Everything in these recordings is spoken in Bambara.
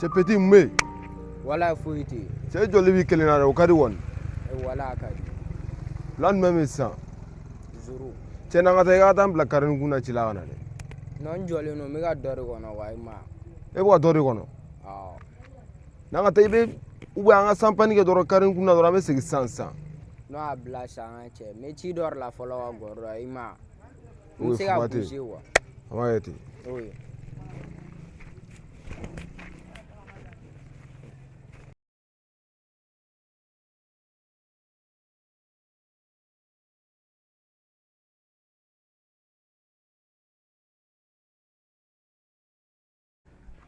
C'est petit mais. Wala fouiti. C'est joli bi kelina o kadi won. Wala kadi. Lan même ça. Zuru. C'est na ngata ga tam bla karin kuna chila kana de. Non joli no mi ga dori kono wa ma. E ko dori kono. Ah. Na ngata ibe ou anga sampani ke doro karin kuna doro ame segi sansan. No a bla sanga che. Me chi dor la folo wa goro ima. Oui, Se ga bouger wa. Ama yeti. Oui.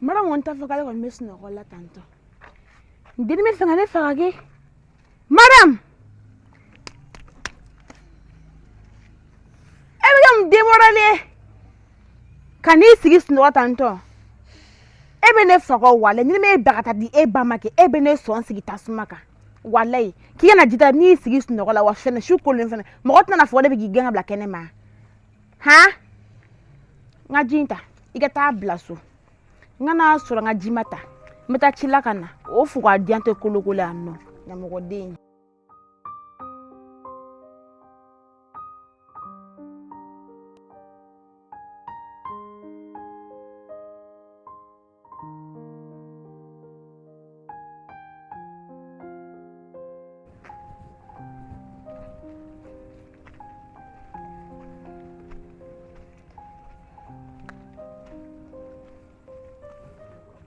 Madame on t'a fait qu'elle remet son rôle là tantôt. Dis-moi fait qu'elle fait qu'elle. Madame. Elle vient me démoraler. Quand il s'y est son tantôt. Elle vient faire quoi wale? Ni me bagata di e bamake. Elle vient son s'y tasumaka. Wale. Qui en a dit à ni s'y est son rôle là wa fait ne chou colin fait. Moi on a fait des bigi gang black ene ma. Ha? Ngajinta. Igata blaso. Ngana sura nga jimata meta chila kana o fuga diante kolokole anno nyamogo den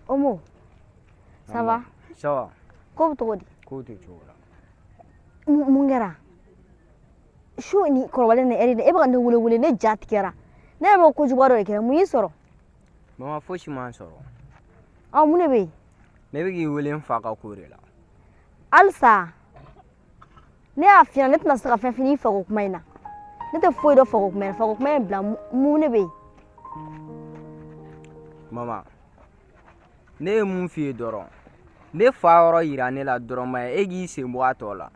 Omo, ça va? Ça va. Comment tu dis? Côté chola. Mungera. Sho ni korwale ne eri e baka wule wule ne jat kera. Ne mo ko jubaro kera mu yisoro. Mama foshi man soro. Ah mune be. Ne bi gi wele mfaka kore la. Alsa. Ne afina net na saka fini fa ko kumaina. Ne te foi do fa ko kumaina bla mune be. Mama. Ne mun fi doro. Ne fa yoro yira ne la doro ma e gi se mo atola.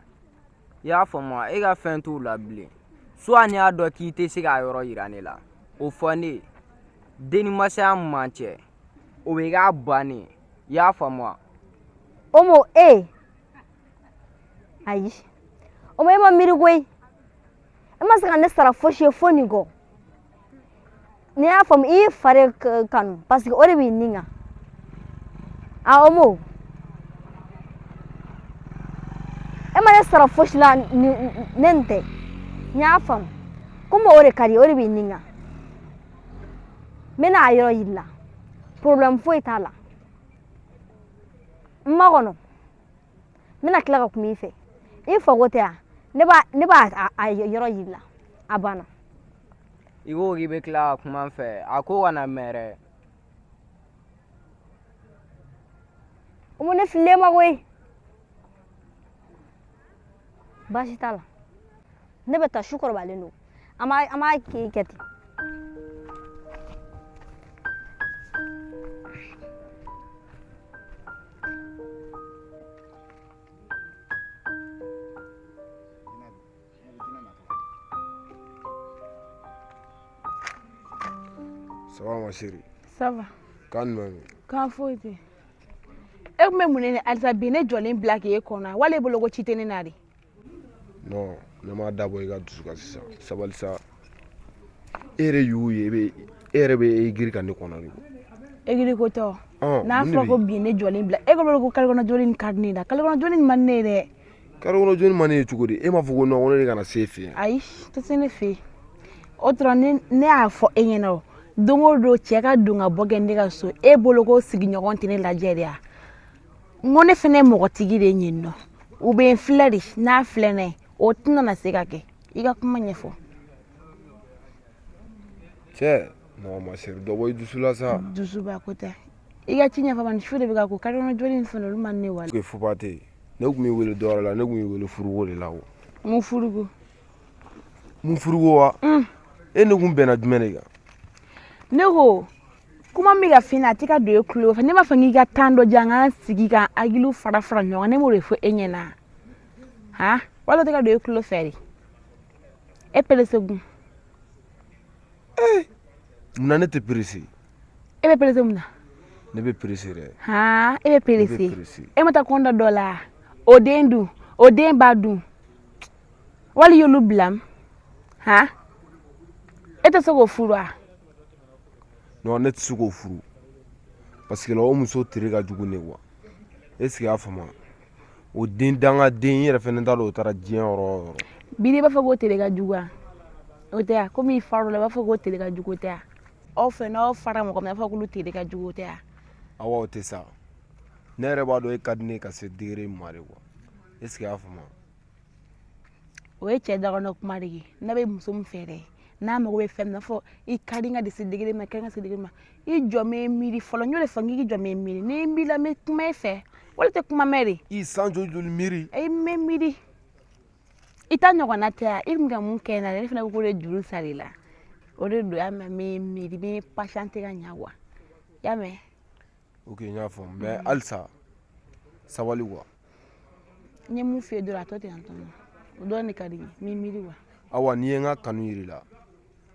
Ya fo mo e ga fen tu la bli. So ani ado ki te se ga yoro yira ne la. O fo ne deni masa manche. O we ga bani. Ya fo mo. Omo Ayi. Omo e ma miri goi. E ma saka ne sara foshe foni go. Ne ya fo e fare kanu parce que ore bi ninga. Ah omo. Ema ne sara foshi la nente. Nya fam. Kuma ore kari ore bi ninga. Mena ayoro yilla. Problem foi tala. Magono. Mena kila ko mi fe. Ifo gote a. Ne ba ayoro yilla. Abana. Igo gi be kla kuma fe. Ako wana mere. Omo ne file magoi. Bashi tala. Ne beta shukor balendo. Ama keti. Ça va ma chérie? ça va Calme. quand faut être e me munene alsa bene jolin black e kona wale bologo chitene nari Non, ne ma dabo i ka dusu ka sisan sabali sa e yɛrɛ y'u ye e yɛrɛ bɛ e giri ka ne kɔnɔ de egiri ko to n'a mun de fɔra ko bɛ bene jolin black e ko bologo kalgono jolin kadni da kalgono jolin manne de kari kɔnɔ jɔnni ma ne ye cogo di e m'a fɔ ko non ko ne de kana se fɛ ayi tɛ se ne fe o tora ne y'a fɔ e ɲɛna o don o don cɛ ka don ka bɔ kɛ ne ka so e bologo sigiɲɔgɔn tɛ ne lajɛ de ya n ko ne fana ye mɔgɔtigi de ye yen nɔ u bɛ n filɛ de n'a filɛ ne o tɛna na se ka kɛ i ka kuma ɲɛfɔ cɛ non ma chérie dɔ bɔ i dusu la sa dusu b'a ko tɛ i ka ci ɲɛfɔ ma ni su de bɛ ka ko kalgono jolin fana olu man ne wale que faut pas te ne kun b'i wele dɔwɛrɛ la ne kun b'i wele furuko de la o mun furuko mun furuko wa e ne kun bɛnna jumɛn de kan ne ko kuma min bɛ ka f'i ɲɛna a tɛ ka don e tulo fɛ ne b'a fɛ k'i ka tan dɔ jan an ka sigi ka hakiliw fara fara ɲɔgɔn kan ne m'o de fɔ e ɲɛna han wala o tɛ ka don e tulo fɛ de e perese gun munna ne tɛ perese e bɛ perese mun na ne bɛ perese dɛ. E bɛ perese e ma taa kɔnda dɔ la o den dun o den b'a dun wali y'olu bila e tɛ se k'o furu wa. non ne tɛ se k'o furu parce que la o muso tere ka jugu ne quoi est-ce que y'a faamu o den danga den yɛrɛ fɛnɛ t'a dɔn o taara diɲɛ yɔrɔ o yɔrɔ. Biri b'a fɔ k'o tere ka jugu wa o tɛ ya komi i far'o la i b'a fɔ k'o tere ka jugu o tɛ ya aw fɛ n'aw fara mɔgɔ min na a b'a fɔ k'olu tere ka jugu o tɛ ya. awa o tɛ sa ne yɛrɛ b'a dɔn e ka di ne ka se degré min ma de quoi est-ce que y'a faamu. o ye cɛ dɔgɔnɔ kuma de ye n'a bɛ muso min fɛ dɛ n'a mago bɛ fɛn min na fɔ i ka di n ka de se degré ma ka di n ka se degré ma i jɔ mɛ miiri fɔlɔ n y'o de fɔ n k'i jɔ mɛ miiri ni n b'i la n bɛ kuma e fɛ wali tɛ kuma mɛn de. i san joli miiri. e mɛ miiri i ta ɲɔgɔnna tɛ yan i bɛ ka mun kɛ n na ne fana bɛ k'o de juru sara i la o de don y'a mɛn n bɛ miiri n bɛ patienter ka ɲɛ wa y'a mɛn. ok n y'a faamu mais halisa sabali quoi. n ye mun f'i ye dɔrɔn a tɔ tɛ yan tɔnɔ o dɔrɔn de ka di n ye n bɛ miiri wa. awa n'i ye n ka kanu yir'i la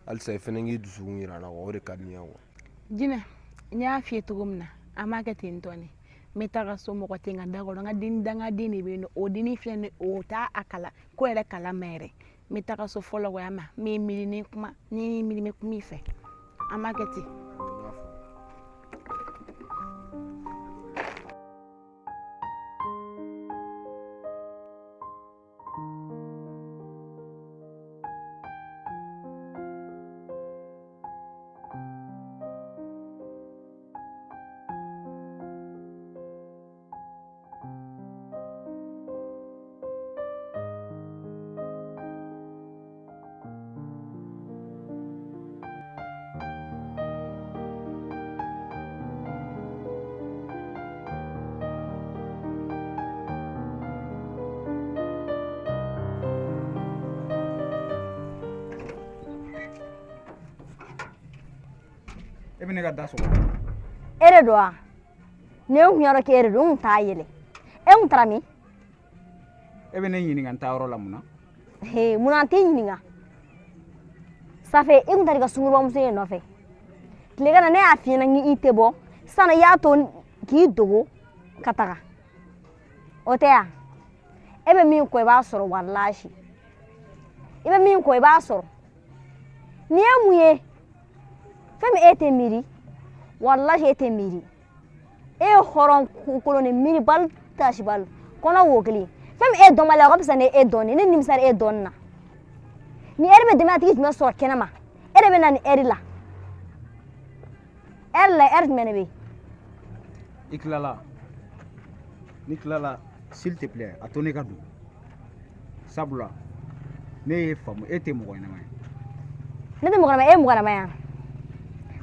halisa i fɛnɛ k'i dusukun yira n na o de ka di n ye quoi. jinɛ n y'a f'i ye cogo min na an b'a kɛ ten tɔ ne n bɛ taga so mɔgɔ tɛ n ka da kɔnɔ n ka den dangaden de bɛ yen nɔ o dennin filɛ nin o t'a kala ko yɛrɛ kala ma yɛrɛ n bɛ taga so fɔlɔ wa ma n bɛ miiri ni kuma ni miiri n bɛ kuma i fɛ an b'a kɛ ten. e bɛ ne ka da sɔgɔ. e de don wa ne kun yɔrɔ k'e de don n kun t'a yɛlɛ e kun taara min. e bɛ ne ɲininka n taa yɔrɔ la mun na. munna n t'i ɲininka safe i kun taara i ka sunkurubamuso ye nɔfɛ tilegan na ne y'a f'i ɲɛna k'i tɛ bɔ sisan i y'a to k'i dogo ka taga o tɛ ya e bɛ min kɔ i b'a sɔrɔ walahi i bɛ min kɔ i b'a sɔrɔ nin ye mun ye fɛn min e tɛ miiri walahi e tɛ miiri e ye hɔrɔn kolon de miiri bali tasi bali kɔnɔ wo kelen fɛn min e dɔnbaliya o ka fisa ni e dɔnni ne nimisara e dɔnni na ni ɛri bɛ denbaya tigi jumɛn sɔrɔ kɛnɛma e de bɛ na ni ɛri la ɛri jumɛn de bɛ yen. i tilala ni tilala s'il te plaît a to ne ka don sabula ne ye faamu e tɛ mɔgɔ ɲɛnama ye. ne tɛ mɔgɔ ɲɛnama ye e ye mɔgɔ ɲɛnama ye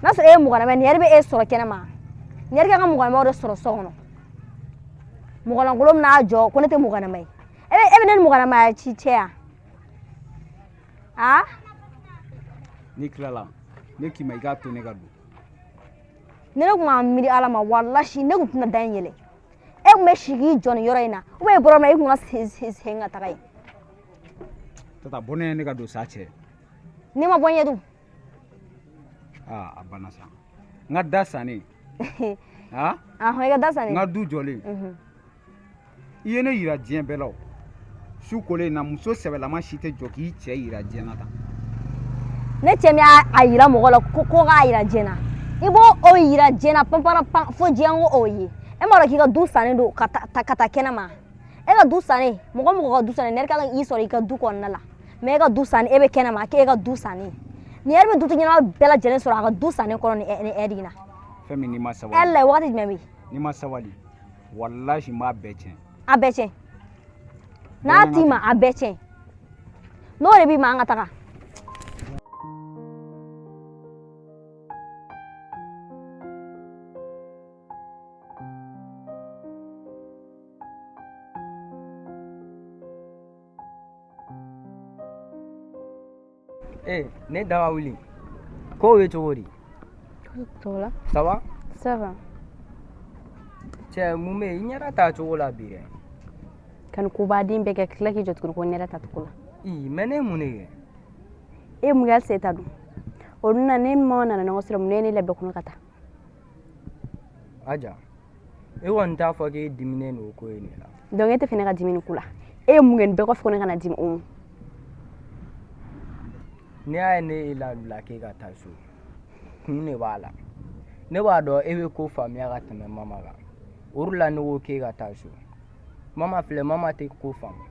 n'a sɔrɔ e ye mɔgɔ ɲɛnama ye nin ɛri bɛ e sɔrɔ kɛnɛma nin ɛri ka kan ka mɔgɔ ɲɛnamaw de sɔrɔ so kɔnɔ mɔgɔlankolon bɛna jɔ ko ne tɛ mɔgɔ ɲɛnama ye e bɛ ne ni mɔgɔ ɲɛnama ci cɛ yan ni tilala ne k'i ma i k'a to ne ka don. ni ne tun ka miiri ala ma walahi ne tun tɛna da n yɛlɛ e tun bɛ si k'i jɔ nin yɔrɔ in na ou bien e bɔra min na i tun ka segin ka taga yen. tata bɔ ne ye ne ka don sa cɛ. n'i ma bɔ n ye dun. a banna sa n ka da sannen. i ka da sannen. n ka du jɔlen. i ye ne yira diɲɛ bɛɛ la o su kolen na muso sɛbɛlama si tɛ jɔ k'i cɛ yira diɲɛ na tan. ne cɛ min y'a yira mɔgɔ la ko k'a yira diɲɛ na i b'o o yira diɲɛ na pan fo diɲɛ ko o ye e m'a dɔn k'i ka du sannen don ka taa kɛnɛma e ka du sannen mɔgɔ o mɔgɔ ka du sannen ne ka kan k'i sɔrɔ i ka du kɔnɔna la mais e ka du sannen e bɛ kɛnɛma k'e ka du sannen nin ɛri bɛ dutigi ɲɛna bɛɛ lajɛlen sɔrɔ a ka du sannen kɔnɔ ni ɛri in na. fɛn min n'i ma sabali. ɛri la wagati jumɛn bɛ yen. n'i ma sabali walahi n b'a bɛɛ tiɲɛ. a bɛɛ tiɲɛ n'a t'i ma a bɛɛ tiɲɛ n'o de b'i ma an ka taga. ne dawa wuli k'o ye cogo di. Tola. ça va. Ça va. cɛ mun bɛ yen i ɲɛda t'a cogo la bi dɛ. Kan kobaden bɛɛ kɛ tila k'i jɔ tuguni ko n yɛrɛ ta cogo la. mais ne ye mun de kɛ. e mun kɛ halisa e ta dun o dun na ne ni maaw nana ɲɔgɔn sɔrɔ mun ne ye ne labɛn kɔnɔ ka taa. Aja. E kɔni t'a fɔ k'e diminen n'o ko in de la. Donc e tɛ fɛ ne ka dimi nin ko la. E ye mun kɛ nin bɛɛ kɔfɛ ko ne kana dimi o. N'i y'a ye ne y'i labila k'e ka taa so kun de b'a la. Ne b'a dɔn e bɛ ko faamuya ka tɛmɛ mama kan. O de la ne ko k'e ka taa so. Mama filɛ mama tɛ ko faamu.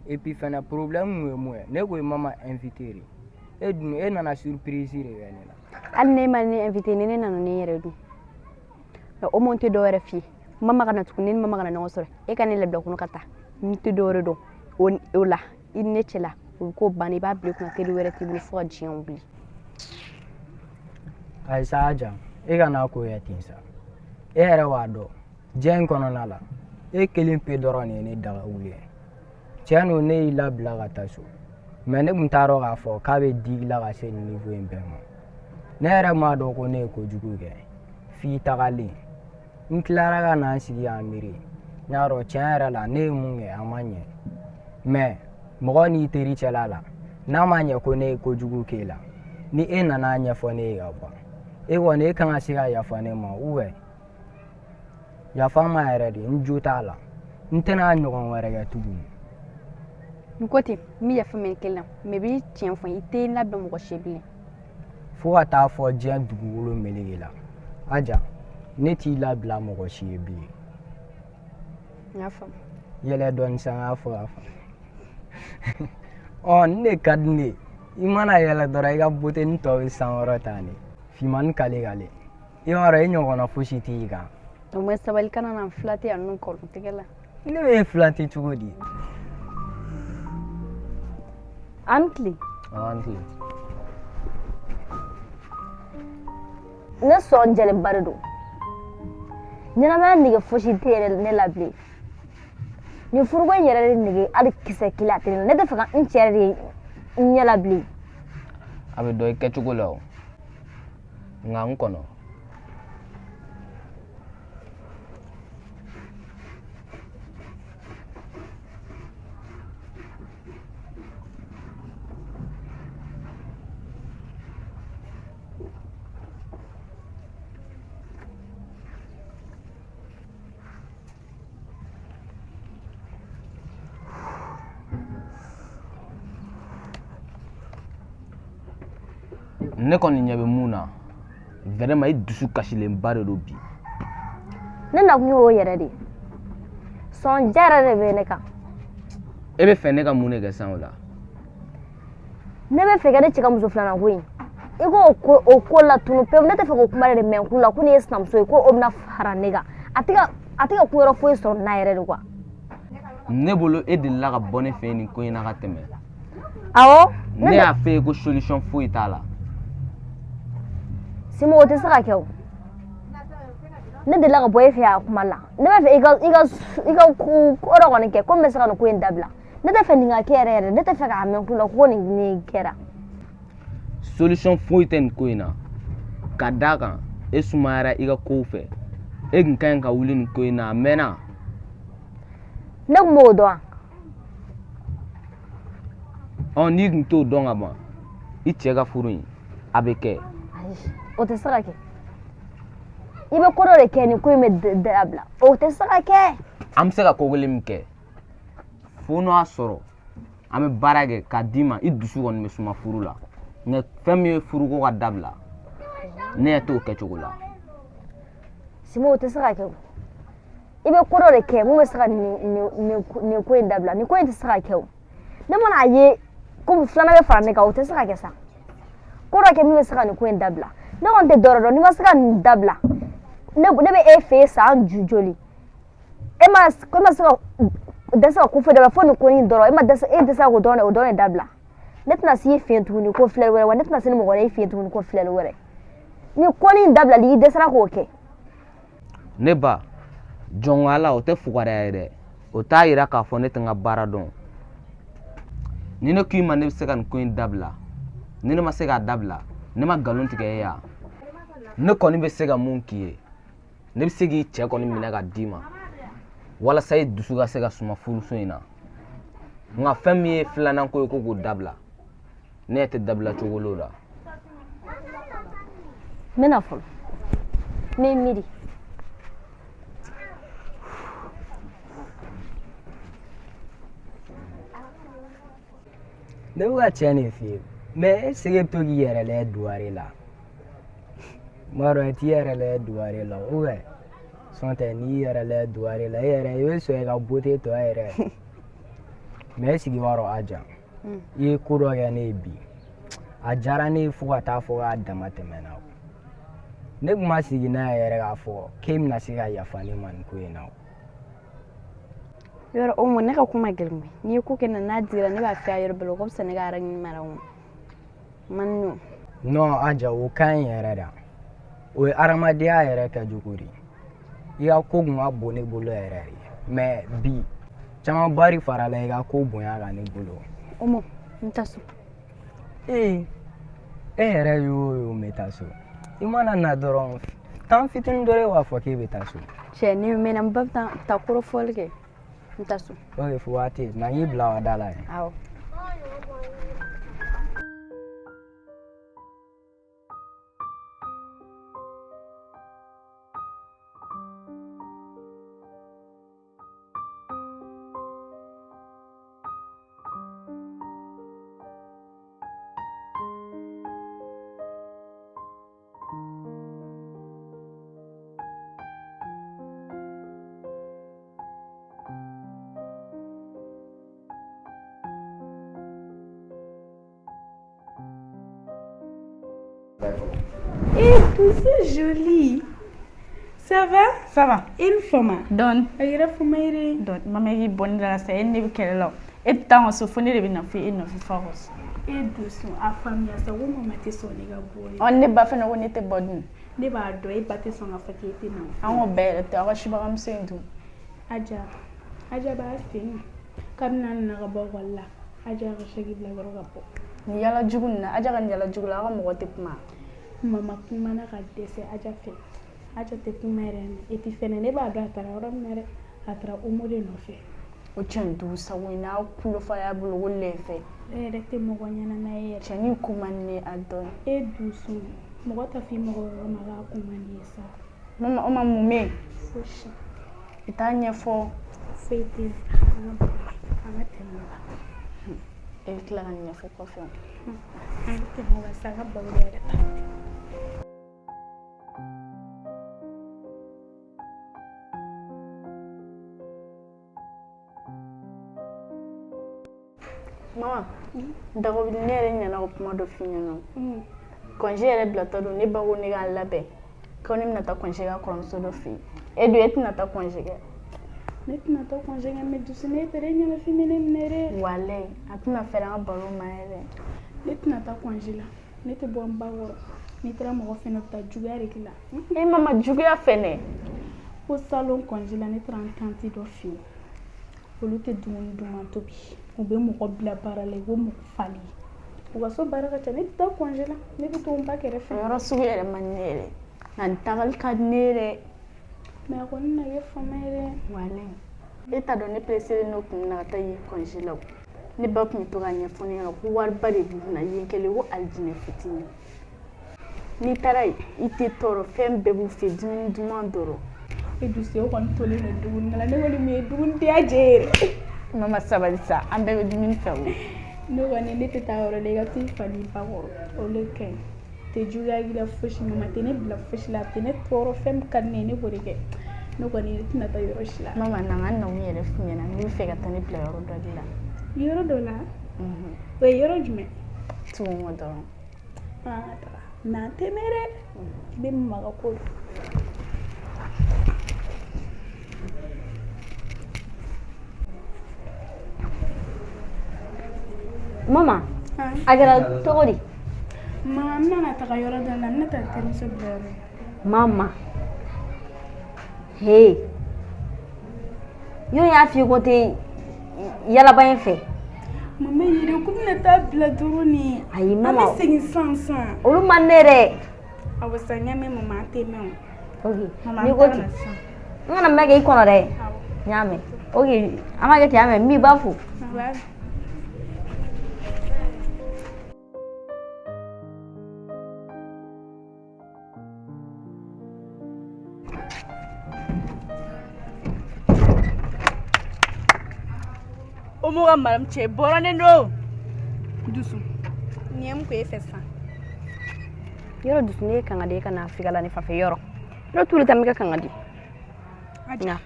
Et puis fɛnɛ problème ye mun ye ne ko mama invité de. E dun e nana surprise de kɛ ne la. Hali ne ma ne invité ni ne nana ne yɛrɛ dun. Mais o mun tɛ dɔ wɛrɛ f'i ye. Mama kana tuguni ni mama kana ɲɔgɔn sɔrɔ e ka ne labila kɔnɔ ka taa. N tɛ dɔ wɛrɛ dɔn o la i ni ne cɛ la o ko banni i b'a bila kunna teri wɛrɛ t'i bolo fo ka diɲɛ wuli. Ayisa Aja e kana ko kɛ ten sa. E yɛrɛ b'a dɔn diɲɛ in kɔnɔna la e kelen pe dɔrɔn de ye ne daga wuli ye. Tiɲɛ don ne y'i labila ka taa so. Mais ne tun t'a dɔn k'a fɔ k'a bɛ digi la ka se nin niveau in bɛɛ ma. Ne yɛrɛ m'a dɔn ko ne ye kojugu kɛ. F'i tagalen. N tilara ka na n sigi k'a miiri. N y'a dɔn tiɲɛ yɛrɛ la ne ye mun kɛ a ma ɲɛ. Mais mɔgɔ n'i teri cɛla la n'a ma ɲɛ ko ne ye kojugu k'e la ni e nana ɲɛfɔ ne ye ka ban e kɔni e kan ka se ka yafa ne ma ou bien yafa ma yɛrɛ de n jo t'a la n tɛna ɲɔgɔn wɛrɛ kɛ tuguni. N ko ten n bɛ yafa minɛ kelen na mais bi tiɲɛ fɔ i tɛ n labila mɔgɔ si bilen. Fo ka taa fɔ diɲɛ dugukolo meleke la Aja ne t'i labila mɔgɔ si ye bilen. N y'a faamu. Yɛlɛ dɔɔni sa n k'a fɔ ka fa. Nin de ka di ne ye i mana yɛlɛ dɔrɔn i ka buteli tɔ bɛ sankɔrɔ ta ne finmani kale kale i b'a dɔn e ɲɔgɔnna fosi t'i kan. O ma sabali kana na n filate yan ninnu kɔlɔn tigɛ la. Ne bɛ e filate cogo di. An tile. An tile. Ne sɔn jɛlenba de don ɲɛnamaya nege fosi tɛ yɛrɛ ne la bilen nin furuko in yɛrɛ de nege hali kisɛ kelen a tɛ ne la ne tɛ fɛ ka n cɛ yɛrɛ de n ɲɛ la bilen. A bɛ dɔn i kɛcogo la o nka n kɔnɔ ne kɔni ɲɛ bɛ mun na vraiment i dusu kasilenba de don bi. Ne nakun y'o yɛrɛ de sɔnja yɛrɛ de bɛ ne kan. E bɛ fɛ ne ka mun de kɛ san o la. Ne bɛ fɛ ka ne cɛ ka muso filanan ko in i ko o ko la tunu pewu ne tɛ fɛ k'o kuma de mɛn n kulo la ko ne ye sinamuso ye ko o bɛna fara ne kan a tɛ ka ko wɛrɛ foyi sɔrɔ n'a yɛrɛ de quoi. Ne bolo e delila ka bɔ ne fɛ yen nin ko in na ka tɛmɛ. Awɔ. Ne y'a fɛ yen ko solution foyi t'a la. Simo o tɛ se ka kɛ o ne delila ka bɔ e fɛ a kuma la ne b'a fɛ i ka ko dɔ kɔni kɛ ko n bɛ se ka nin ko in dabila ne tɛ fɛ nin ka kɛ yɛrɛ yɛrɛ ne tɛ fɛ k'a mɛn kulo la ko nin kɛra. Solution foyi tɛ nin ko in na ka d'a kan e sumayara i ka kow fɛ e tun ka ɲi ka wuli nin ko in na a mɛnna. Ne tun b'o dɔn wa. N'i tun t'o dɔn ka ban i cɛ ka furu in a bɛ kɛ. O tɛ se ka kɛ i bɛ ko dɔ de kɛ nin ko in bɛ dabila o tɛ se ka kɛ. An bɛ se ka ko kelen min kɛ fo n'o y'a sɔrɔ an bɛ baara kɛ k'a d'i ma i dusu kɔni bɛ suma furu la nka fɛn min ye furuko ka dabila ne ɲɛ t'o kɛcogo la. Simo o tɛ se ka kɛ o i bɛ ko dɔ de kɛ mun bɛ se ka nin ko in dabila nin ko in tɛ se ka kɛ o ne mana a ye ko filanan bɛ fara ne kan o tɛ se ka kɛ sa ko dɔ kɛ min bɛ se ka nin ko in dabila ne kɔni tɛ dɔwɛrɛ dɔn n'i ma se ka nin dabila ne bɛ e fɛ yen san ju joli e ma se ka dɛsɛ ka ko foyi dabila fo nin ko in dɔrɔn e dɛsɛ ka o dɔrɔn de dabila ne tɛna se i fɛ yen tuguni ko filɛli wɛrɛ wa ne tɛna se ni mɔgɔ wɛrɛ i fɛ yen tuguni ko filɛli wɛrɛ ni ko in dabilali i dɛsɛra k'o kɛ. Ne ba jɔn ala o tɛ fugariya ye dɛ o t'a yira k'a fɔ ne tɛ n ka baara dɔn ni ne k'i ma ne bɛ se ka nin ko in dabila ni ne ma se k'a dabila ne ma nkalon tigɛ e ya ne kɔni bɛ se ka mun k'i ye ne bɛ se k'i cɛ kɔni minɛ ka d'i ma walasa i dusu ka se ka suma furuso in na nka fɛn min ye filanan ko ye ko k'o dabila ne yɛrɛ tɛ dabila cogo la. N bɛna fɔlɔ n bɛ miiri Ne bɛ ka tiɲɛ de f'i ye mais est ce que i bɛ to k'i yɛrɛ lajɛ duware la tuma dɔ i t'i yɛrɛ lajɛ duware la ou bien sɔn tɛ n'i y'i yɛrɛ lajɛ duware la i bɛ sɔn i ka beauté tɔ yɛrɛ mais est ce que i b'a dɔn Aja i ye ko dɔ kɛ ne ye bi a diyara ne ye fo ka taa fɔ k'a dama tɛmɛna ne tun ma sigi n'a ye yɛrɛ k'a fɔ k'e bɛna se ka yafa ne ma nin ko in na yɔrɔ o ma ne ka kuma gɛlɛn koyi n'i ye ko kɛ n'a digira ne b'a fɛ a yɔrɔ bɛɛ la o ka fisa ne ka yɛrɛ ɲini mara o man nɔ non Aja o ka ɲi yɛrɛ de o ye adamadenya yɛrɛ kɛcogo de i ka ko kun ka bon ne bolo yɛrɛ de mais bi caman bari farala i ka ko bonya kan ne bolo o ma n ta so e yɛrɛ y'o ye o bɛ taa so i mana na dɔrɔn tan fitinin dɔ de b'a fɔ k'e bɛ taa so cɛ ni mɛnna n ba bɛ taa kɔrɔfɔli kɛ n ta so ok fo waati na y'i bila ka da la yen awɔ Tout c'est joli. Ça va? Ça va. Une femme. Don. Ayira fama ire. Don. Mama yi bon da sa en ne bi kele law. E ta on so foni de bi na fi e no fi fa hos. E douce a famille sa wo mama te so ne ga boy. On ne ba fa na woni te bodun. Ne ba do e batte so nga fa ke te na. An o be te a shi ba am sendu. Aja. Aja ba fin. Kam nan na ga bo walla. Aja ga shagi bla ga ga bo. Ni yala jugun na aja kan yala jugula ga mo te ma. Mama kuma na ga dese aja fe. Aja te kuma ren. E ti fene ne ba do atara ora mere atara umure no fe. O chandu sa wina kulo fa ya bulu wolle fe. Rek te mo gonya na ye. Chani kuma ne adon. E dusu. Mo ta fi mo ma ga kuma ni sa. Mama o ma mume. Fushi. Itanya fo Fete. Ana temba. e kila kan nya fo ko fe. Ana temba sa ga ba wele. Mama, dago bi ne yɛrɛ ɲana ko kuma dɔ f'i ɲɛna congé yɛrɛ bilatɔ don ne ba ko ne k'a labɛn ko ne bɛna taa congé kɛ kɔrɔmuso dɔ fɛ yen e dun e tɛna taa congé kɛ Ne tɛna taa congé kɛ mais dusu ne tɛ e ɲɛna fi ne minɛ dɛ walayi a tɛna fɛrɛ an ka baro ma yɛrɛ ne tɛna taa congé la ne tɛ bɔ n ba kɔrɔ n'i taara mɔgɔ fɛnɛ bɛ taa juguya de k'i la e mama juguya fɛnɛ ko salon congé la ne taara n tanti dɔ fɛ yen olu tɛ dumuni duman tobi u bɛ mɔgɔ bila baara la u bɛ mɔgɔ fali u ka so baara ka ca ne tɛ taa congé la ne bɛ to n ba kɛrɛfɛ yɔrɔ sugu yɛrɛ man di ne yɛrɛ nka n tagali ka di ne yɛrɛ mais a kɔni na kɛ fama ye dɛ walayi e t'a dɔn ne pereselen n'o kun na ka taa yen congé la o ne ba tun bɛ to ka ɲɛfɔ ne ɲɛna ko wariba de b'u na yen kɛlen ko alijinɛ fitinin n'i taara yen i tɛ tɔɔrɔ fɛn bɛɛ b'u fɛ dumuni duman dɔrɔn e dusu o kɔni tolen don dumuni la ne kɔni min ye dumuni diya jɛ yɛrɛ mama sabali sa an bɛɛ bɛ dumuni fɛ o ne kɔni ne tɛ taa yɔrɔ la i ka t'i fali ba kɔrɔ o le ka ɲi tɛ juguya k'i la fosi mama tɛ ne bila fosi la a tɛ ne tɔɔrɔ fɛn min ka di ne ye ne b'o de kɛ ne kɔni ne tɛna taa yɔrɔ si la mama na n ka naw yɛrɛ f'i ɲɛna n'i bɛ fɛ ka taa ne bila yɔrɔ dɔ de la yɔrɔ dɔ la o ye yɔrɔ jumɛn tugu n kɔ dɔrɔn n'an tɛ mɛn dɛ i bɛ maga ko don Mama, a kɛra cogo di? Mama, n nana taga yɔrɔ dɔ la n bɛna taa terimuso bila yɔrɔ la. Mama, hey, yɔrɔ y'a f'i ye ko tɛ yalaba in fɛ. Mama yɛrɛ ko bɛna taa bila dɔrɔn ni. Ayi mama. An bɛ segin sisan. Olu man ne yɛrɛ. Awɔ sa n y'a mɛn mama an tɛ mɛn o. Ok, Mama n'i an ko taara ten. sisan. N kana mɛn kɛ i kɔnɔ dɛ. Awɔ. N y'a mɛn. Ok, an b'a kɛ ten, an mɛn, n b'i ba fo. Awɔ. o m'u ka madame cɛ bɔra ne don dusu ni em ko e fɛ san yɔrɔ dusu ne kan ka di e kana figala ne fafe yɔrɔ yɔrɔ tulu ta mika kan ka di aja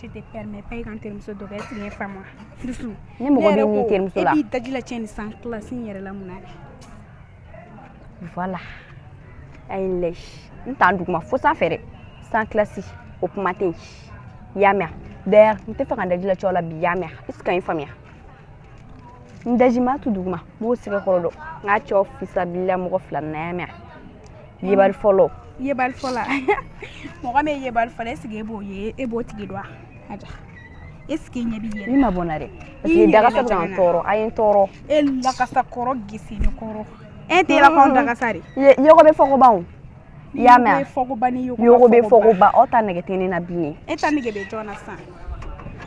je te permets pas quand terimuso dɔ kɛ signé fama dusu ne mɔgɔ bɛ ni terimuso la e b'i daji la tiɲɛ ni san classe in yɛrɛ la mun na voilà a ye n lèche n t'an duguma fo sanfɛ dɛ sans classe o kuma tɛ yen i y'a mɛn d'ailleurs n tɛ fɛ ka n daji la cɛw la bi i y'a mɛn est ce que n ye faamuya n daji ma tu duguma n b'o sɛgɛ kɔrɔ dɔn n k'a cɛw fisabilila mɔgɔ fila na y'a mɛn yebali fɔlɔ yebali fɔlɔ mɔgɔ min ye yebali fɔlɔ est ce que e b'o tigi dɔn aja est ce que ɲɛ b'i yɛrɛ i ma bɔ n na dɛ parce que dagasa bɛ ka n tɔɔrɔ a ye n tɔɔrɔ e lakasa kɔrɔ gese ne kɔrɔ e tɛ la kɔn dagasa de yɔgɔ bɛ fɔkoba o i y'a mɛn yɔgɔ bɛ fɔkoba aw ta nɛgɛ tɛ ne na bilen e ta nɛgɛ bɛ jɔn na san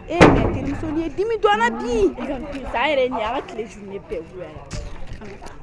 e mɛ terimuso ni ye dimi dɔn na bi sa yɛrɛ ni a ka tile journée bɛɛ wuyara